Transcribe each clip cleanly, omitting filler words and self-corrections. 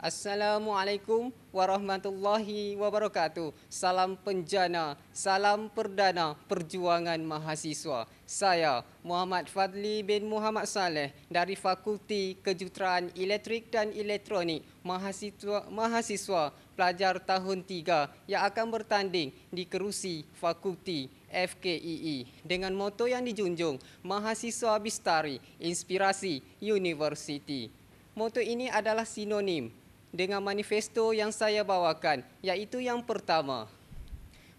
Assalamualaikum warahmatullahi wabarakatuh. Salam penjana, salam perdana perjuangan mahasiswa. Saya Muhammad Fadli bin Muhammad Saleh dari Fakulti Kejuruteraan Elektrik dan Elektronik, mahasiswa pelajar tahun 3 yang akan bertanding di kerusi Fakulti FKEE dengan moto yang dijunjung, Mahasiswa Bistari, Inspirasi Universiti. Moto ini adalah sinonim dengan manifesto yang saya bawakan, iaitu yang pertama,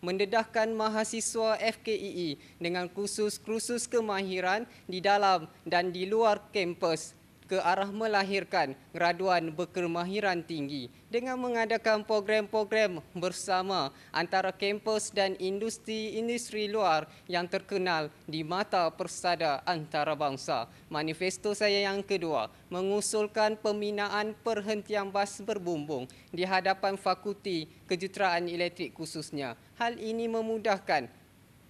mendedahkan mahasiswa FKEE dengan kursus-kursus kemahiran di dalam dan di luar kampus ke arah melahirkan graduan berkemahiran tinggi dengan mengadakan program-program bersama antara kampus dan industri luar yang terkenal di mata persada antarabangsa. Manifesto saya yang kedua, mengusulkan pembinaan perhentian bas berbumbung di hadapan Fakulti Kejuruteraan Elektrik khususnya. Hal ini memudahkan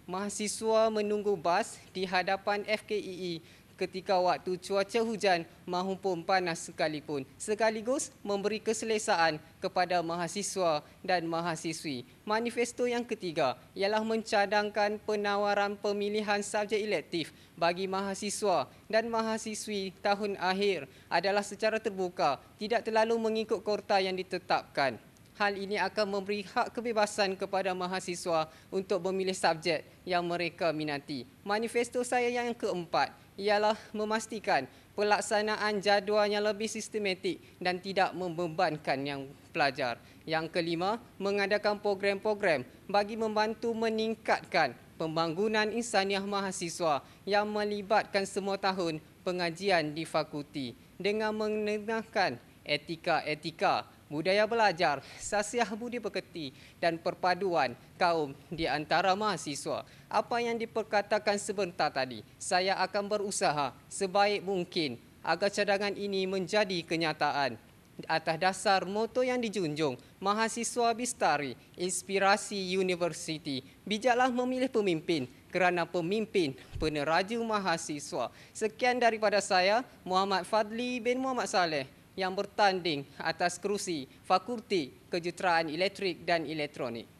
mahasiswa menunggu bas di hadapan FKEE ketika waktu cuaca hujan maupun panas sekalipun, sekaligus memberi keselesaan kepada mahasiswa dan mahasiswi. Manifesto yang ketiga ialah mencadangkan penawaran pemilihan subjek elektif bagi mahasiswa dan mahasiswi tahun akhir adalah secara terbuka, tidak terlalu mengikut kuota yang ditetapkan. Hal ini akan memberi hak kebebasan kepada mahasiswa untuk memilih subjek yang mereka minati. Manifesto saya yang keempat ialah memastikan pelaksanaan jadual yang lebih sistematik dan tidak membebankan yang pelajar. Yang kelima, mengadakan program-program bagi membantu meningkatkan pembangunan insaniah mahasiswa yang melibatkan semua tahun pengajian di fakulti dengan mengenalkan etika-etika, budaya belajar, sasiah budi pekerti dan perpaduan kaum di antara mahasiswa. Apa yang diperkatakan sebentar tadi, saya akan berusaha sebaik mungkin agar cadangan ini menjadi kenyataan. Atas dasar moto yang dijunjung, Mahasiswa Bistari, Inspirasi Universiti, bijaklah memilih pemimpin kerana pemimpin peneraju mahasiswa. Sekian daripada saya, Muhammad Fadli bin Muhammad Saleh, yang bertanding atas kerusi Fakulti Kejuruteraan Elektrik dan Elektronik.